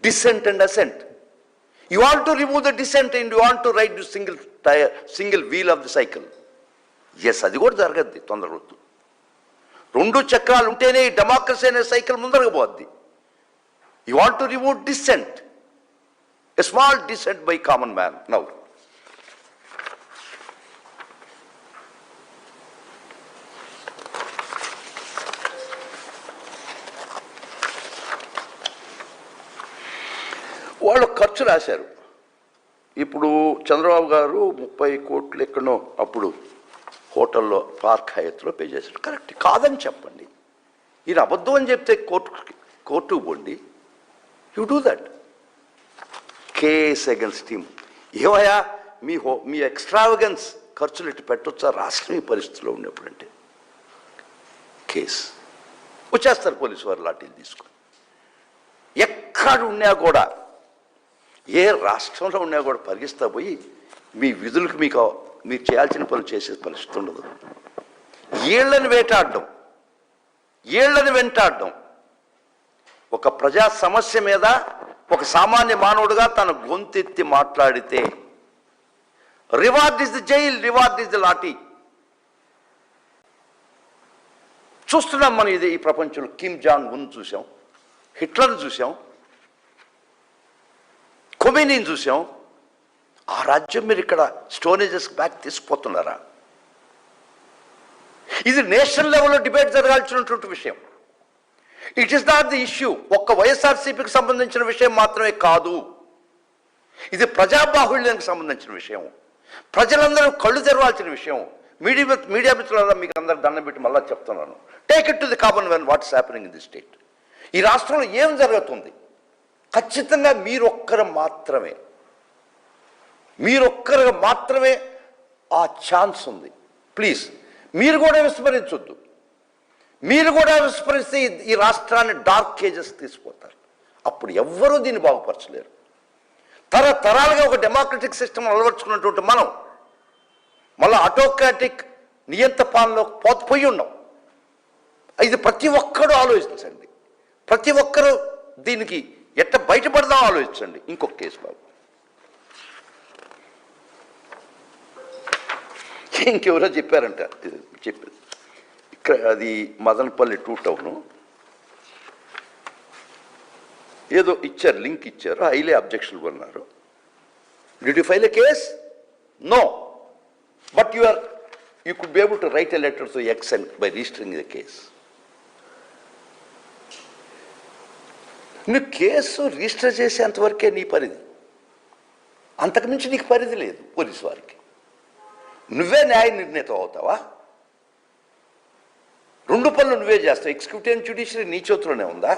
descent and ascent. You want to remove the descent and you want to ride the single wheel of the cycle. Yes, అది కూడా జరగద్ది తొందరవద్దు. రెండు చక్రాలు ఉంటేనే democracy అనే cycle ముందరకు పోద్ది. You want to remove descent, a small descent by common man. Now, వాళ్ళు ఖర్చు రాశారు. ఇప్పుడు చంద్రబాబు గారు 30 కోట్లు ఎక్కడో అప్పుడు హోటల్లో పార్క్ హయత్లో పే చేశారు. కరెక్ట్ కాదని చెప్పండి. ఈయన అబద్ధం అని చెప్తే కోర్టుకు పోండి. You do that. Case against him. ఏమయ్యా మీ ఎక్స్ట్రావగెన్స్ ఖర్చులు ఇటు పెట్టొచ్చా రాష్ట్రం ఈ పరిస్థితిలో ఉన్నప్పుడంటే కేసు వచ్చేస్తారు పోలీసు వారు లాఠీలు తీసుకొని. ఎక్కడ ఉన్నా కూడా, ఏ రాష్ట్రంలో ఉన్నా కూడా పరిగిస్తా పోయి మీ విధులకు మీరు చేయాల్సిన పనులు చేసే పరిస్థితి ఉండదు. ఏళ్లను వెంటాడడం ఒక ప్రజా సమస్య మీద ఒక సామాన్య మానవుడుగా తన గొంతెత్తి మాట్లాడితే reward is the jail, reward is the lathi. చూస్తున్నాం మనం ఇది ఈ ప్రపంచంలో. కిమ్ జాంగ్ ఉన్ చూసాం, హిట్లర్ని చూసాం, ఖొమైనీని చూసాం. ఆ రాజ్యం మీరు ఇక్కడ స్టోనేజెస్ బ్యాక్ తీసుకుపోతున్నారా? ఇది నేషనల్ లెవెల్లో డిబేట్ జరగాల్సినటువంటి విషయం. It is not the issue. ఒక్క వైఎస్ఆర్సీపీకి సంబంధించిన విషయం మాత్రమే కాదు, ఇది ప్రజాబాహుళ్యానికి సంబంధించిన విషయం. ప్రజలందరూ కళ్ళు తెరవాల్సిన విషయం. మీడియా మిత్రులారా, మీకు అందరూ దండం పెట్టి మళ్ళా చెప్తున్నాను, take it to the common man what's happening in the state. ఈ రాష్ట్రంలో ఏం జరుగుతుంది? ఖచ్చితంగా మీరొక్కరు మాత్రమే ఆ ఛాన్స్ ఉంది. ప్లీజ్ మీరు కూడా విస్మరించొద్దు. మీరు కూడా విస్మరిస్తే ఈ రాష్ట్రాన్ని డార్క్ ఏజెస్ తీసుకుపోతారు. అప్పుడు ఎవ్వరూ దీన్ని బాగుపరచలేరు. తరతరాలుగా ఒక డెమోక్రటిక్ సిస్టమ్ అలవర్చుకున్నటువంటి మనం మళ్ళీ ఆటోక్రాటిక్ నియంత్ర పాలనలో పోయి ఉన్నాం. ఇది ప్రతి ఒక్కరూ ఆలోచించండి. ప్రతి ఒక్కరూ దీనికి ఎట్ట బయటపడదాం ఆలోచించండి. ఇంకొక కేసు బాబు, ఇంకెవరో చెప్పారంట, చెప్పారు ఇక్కడ, అది మదనపల్లి 2 టౌను ఏదో ఇచ్చారు, లింక్ ఇచ్చారు, హైలీ అబ్జెక్షన్ అన్నారు. Did you file a case? No, but you could be able to write a letter to X and by registering the case. నువ్వు కేసు రిజిస్టర్ చేసేంతవరకే నీ పరిధి, అంతకుమించి నీకు పరిధి లేదు పోలీసు వారికి. నువ్వే న్యాయ నిర్ణేత అవుతావా? 2 పనులు నువ్వే చేస్తావు. ఎగ్జిక్యూటివ్ అండ్ జ్యుడిషియరీ నీ చేతిలోనే ఉందా?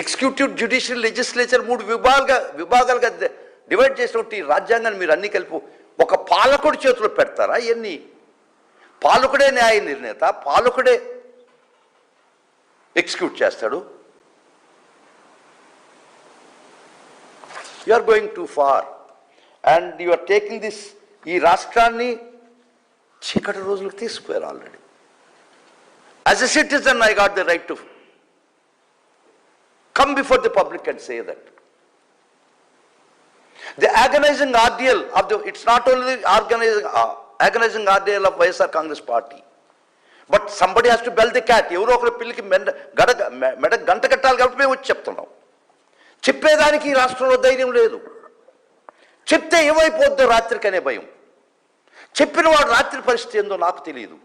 ఎగ్జిక్యూటివ్, జ్యుడిషియరీ, లెజిస్లేచర్ 3 విభాగాలుగా డివైడ్ చేసినట్టు ఈ రాజ్యాంగాన్ని మీరు అన్ని కలిపి ఒక పాలకుడి చేతిలో పెడతారా? ఎన్ని పాలకుడే న్యాయ నిర్ణేత, పాలకుడే ఎగ్జిక్యూట్ చేస్తాడు. You are going too far and you are taking this. ఈ రాష్ట్రాన్ని చీకటి రోజులకు తీసుకుపోయారు already. As a citizen I got the right to come before the public and say that. The agonizing ordeal of it's not only the agonizing ordeal of YSR Congress party, but somebody has to bell the cat. ఎవరో ఒకరు పిల్లికి మెడ గంట కట్టాలి కాబట్టి మేము వచ్చి చెప్తున్నాం. చెప్పేదానికి రాష్ట్రంలో ధైర్యం లేదు. చెప్తే ఏమైపోద్దో రాత్రికి అనే భయం. చెప్పిన వాడు రాత్రి పరిస్థితి ఏందో నాకు తెలియదు.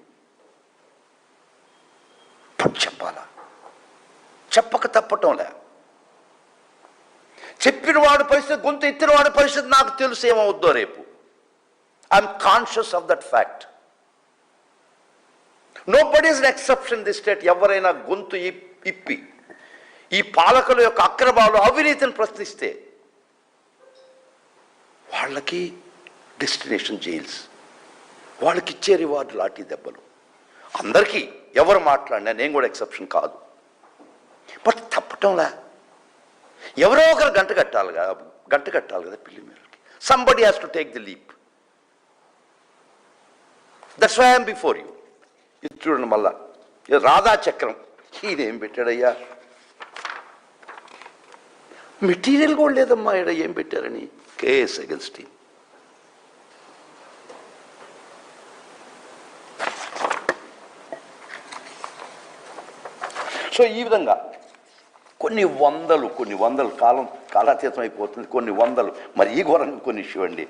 చెప్పాలా? చెప్పక తప్పటంలే. చెప్పిన వాడి పరిస్థితి, గొంతు ఎత్తిన వాడి పరిస్థితి నాకు తెలుసు ఏమవుద్దో రేపు. I'm conscious of that fact. Nobody is an exception in the state. ఎవరైనా గొంతు ఇప్పి ఈ పాలకుల యొక్క అక్రమాలు, అవినీతిని ప్రశ్నిస్తే వాళ్ళకి డెస్టినేషన్ జైల్స్, వాళ్ళకి ఇచ్చే రివార్డు లాఠీ దెబ్బలు. అందరికీ ఎవరు మాట్లాడినా, నేను కూడా ఎక్సెప్షన్ కాదు. బట్ తప్పటంలా ఎవరో ఒకరు గంట కట్టాలి కదా పిల్లి మీదకి. Somebody has to take the leap. That's why I'm before you. ఇది చూడండి మళ్ళా రాధా చక్రం. ఈయనేం పెట్టాడయ్యా? మెటీరియల్ కూడా లేదమ్మా ఇక్కడ ఏం పెట్టారని. Case against him. సో ఈ విధంగా కొన్ని వందలు కాలాతీతం అయిపోతుంది. కొన్ని వందలు మరి ఈ ఘోరంగా కొన్ని ఇష్యూ అండి.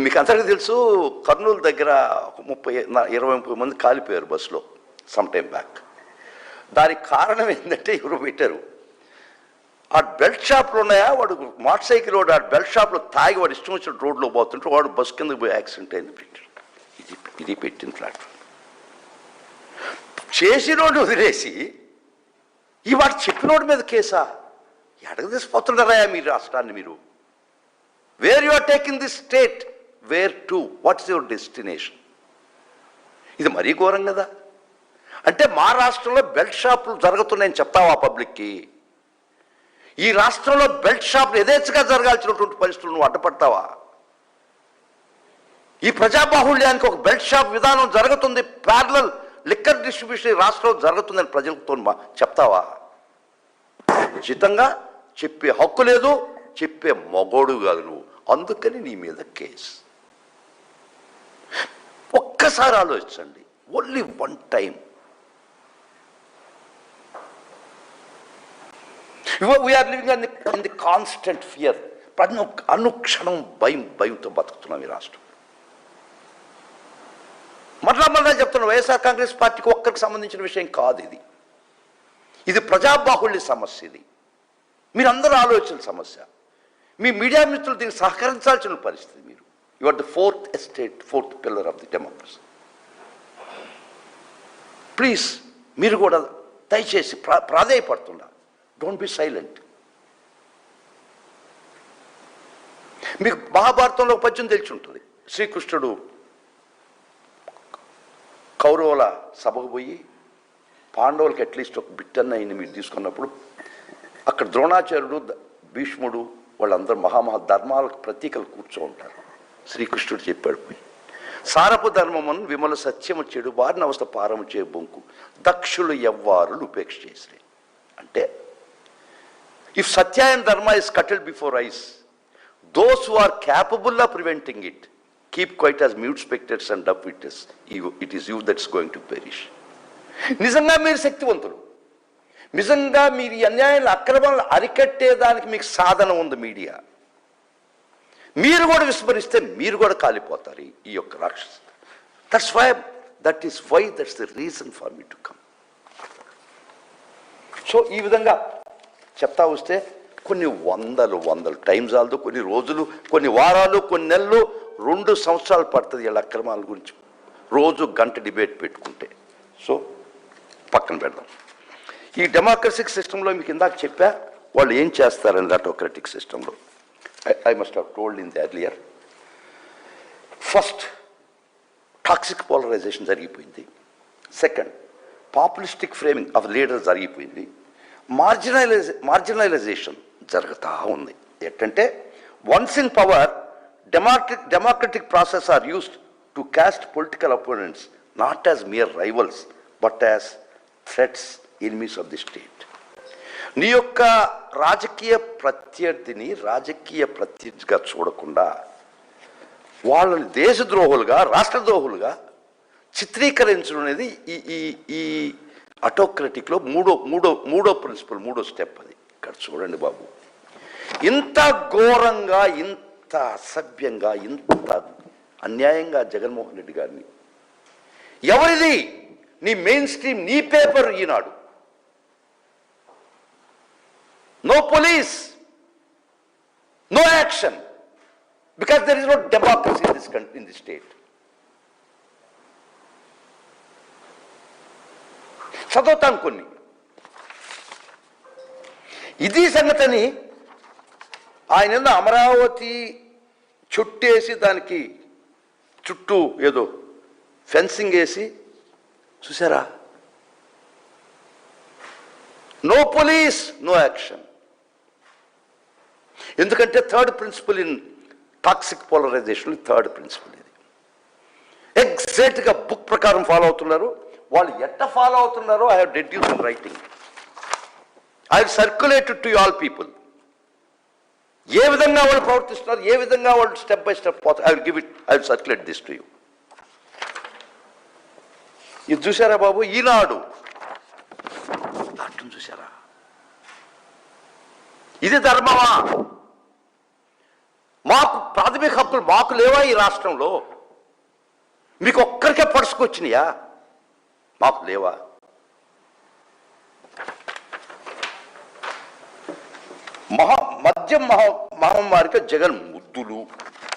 మీకు అందరికీ తెలుసు, కర్నూలు దగ్గర 20-30 మంది కాలిపోయారు బస్సులో సమ్ టైమ్ బ్యాక్. దానికి కారణం ఏంటంటే ఎవరు పెట్టారు, ఆ బెల్ట్ షాప్లు ఉన్నాయా, వాడు మోటార్ సైకిల్ వాడు ఆ బెల్ట్ షాప్లో తాగి వాడు ఇష్టం వచ్చిన రోడ్లో పోతుంటే వాడు బస్సు కిందకి పోయి యాక్సిడెంట్ అయింది పెట్టాడు. ఇది పెట్టిన ప్లాట్ఫామ్ చేసినోడు వదిలేసి ఈ వాడు చెప్పినోడి మీద కేసా? ఎడగ తీసుకుపోతున్నారా మీరు రాష్ట్రాన్ని? మీరు where you are taking this state, where to, what's your destination? ఇది మరీ ఘోరం కదా. అంటే మా రాష్ట్రంలో బెల్ట్ షాపులు జరుగుతున్నాయని చెప్తావా పబ్లిక్కి? ఈ రాష్ట్రంలో బెల్ట్ షాపులు యథేచ్ఛగా జరగాల్సినటువంటి పరిస్థితులు నువ్వు అడ్డపడతావా? ఈ ప్రజాబాహుళ్యానికి ఒక బెల్ట్ షాప్ విధానం జరుగుతుంది, ప్యారలల్ లిక్కర్ డిస్ట్రిబ్యూషన్ రాష్ట్రంలో జరుగుతుందని ప్రజలతో చెప్తావా? ఉచితంగా చెప్పే హక్కు లేదు, చెప్పే మగోడు కాదు నువ్వు. అందుకని నీ మీద కేసు. ఒక్కసారి ఆలోచించండి, only one time. We're living in the constant fear. అనుక్షణం భయంతో బతుకుతున్నాం ఈ రాష్ట్రం. మరలా చెప్తున్నా, వైఎస్ఆర్ కాంగ్రెస్ పార్టీకి ఒక్కరికి సంబంధించిన విషయం కాదు ఇది. ఇది ప్రజాబాహుళ్య సమస్య. ఇది మీరందరూ ఆలోచించిన సమస్య. మీ మీడియా మిత్రులు దీనికి సహకరించాల్సిన పరిస్థితి. మీరు you are the fourth estate, fourth pillar of the democracy. Please మీరు కూడా దయచేసి ప్రాధేయపడుతున్నా, డోంట్ బి సైలెంట్. మీకు మహాభారతంలో ఒక పద్యం తెలిసి ఉంటుంది. శ్రీకృష్ణుడు కౌరవుల సభకు పోయి పాండవులకి అట్లీస్ట్ ఒక బిట్టన్న అయింది మీరు తీసుకున్నప్పుడు, అక్కడ ద్రోణాచార్యుడు, భీష్ముడు వాళ్ళందరూ ధర్మాలకు ప్రతీకలు కూర్చో ఉంటారు. శ్రీకృష్ణుడు చెప్పాడు పోయి, సారపు ధర్మమును విమల సత్యము చెడు వారిని అవస్థ పారము చే బొంకు దక్షులు ఎవ్వారులు ఉపేక్ష చేసిరే. అంటే if satya and dharma is gutted before eyes, those who are capable of preventing it keep quiet as mute spectators and dumb witness. It is you that's going to perish. నిజంగా మీరు శక్తివంతులు, నిజంగా మీరు ఈ అన్యాయాలు అక్రమాలను అరికట్టేదానికి మీకు సాధన ఉంది మీడియా. మీరు కూడా విస్మరిస్తే మీరు కూడా కాలిపోతారు ఈ యొక్క రాక్షస. That's the reason for me to come. So ఈ విధంగా చెప్తా వస్తే కొన్ని వందలు టైం చాలదు, కొన్ని రోజులు, కొన్ని వారాలు, కొన్ని నెలలు, 2 సంవత్సరాలు పడుతుంది వీళ్ళ అక్రమాల గురించి రోజు గంట డిబేట్ పెట్టుకుంటే. సో పక్కన పెడదాం. ఈ డెమోక్రటిక్ సిస్టంలో మీకు ఇందాక చెప్పా వాళ్ళు ఏం చేస్తారని. ఆటోక్రటిక్ సిస్టంలో I must have told in the earlier. First toxic polarisation జరిగిపోయింది. Second populistic framing of leader జరిగిపోయింది. మార్జినలైజేషన్ జరుగుతూ ఉంది. ఏంటంటే once in power, democratic process are used to cast political opponents not as mere rivals but as threats, enemies of the state. నీ యొక్క రాజకీయ ప్రత్యర్థిని రాజకీయ ప్రత్యర్థిగా చూడకుండా వాళ్ళని దేశద్రోహులుగా, రాష్ట్రద్రోహులుగా చిత్రీకరించడం అనేది ఈ ఆటోక్రటిక్లో మూడో ప్రిన్సిపల్, మూడో స్టెప్. అది ఇక్కడ చూడండి బాబు, ఇంత ఘోరంగా, ఇంత అసభ్యంగా, ఇంత అన్యాయంగా జగన్మోహన్ రెడ్డి గారిని, ఎవరిది? నీ మెయిన్ స్ట్రీమ్, నీ paper Eenadu. No police, no action, because there is no democracy in this state. చదువుతాను కొన్ని. ఇది సంగతిని ఆయన అమరావతి చుట్టేసి దానికి చుట్టూ ఏదో ఫెన్సింగ్ వేసి చూసారా? No police, no action. ఎందుకంటే third principle in toxic polarisation, third principle ఇది. ఎగ్జాక్ట్గా బుక్ ప్రకారం ఫాలో అవుతున్నారు. వాళ్ళు ఎట్ట ఫాలో అవుతున్నారో I have deduced in writing. I circulated to all people. ఏ విధంగా వాళ్ళు ప్రవర్తిస్తున్నారు, ఏ విధంగా వాళ్ళు స్టెప్ బై స్టెప్ పోతారు, I will give it, I will circulate this to you. ఇది చూసారా బాబు, ఈనాడు దాంట్లో చూసారా? ఇది ధర్మమా? మాకు ప్రాథమిక హక్కులు మాకు లేవా ఈ రాష్ట్రంలో? మీకు ఒక్కరికే పడుచుకొచ్చినాయా? మాకు లేవా? మహమ్మారిగా జగన్ ముద్దులు.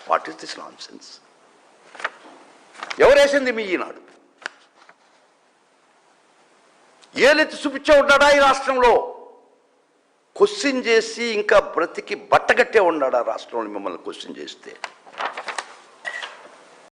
What is this nonsense? ఎవరేసింది మీ ఈనాడు? ఏలెత్తి చూపించే ఉన్నాడా ఈ రాష్ట్రంలో? క్వశ్చన్ చేసి ఇంకా బ్రతికి బట్టగట్టే ఉన్నాడా రాష్ట్రంలో మిమ్మల్ని క్వశ్చన్ చేస్తే?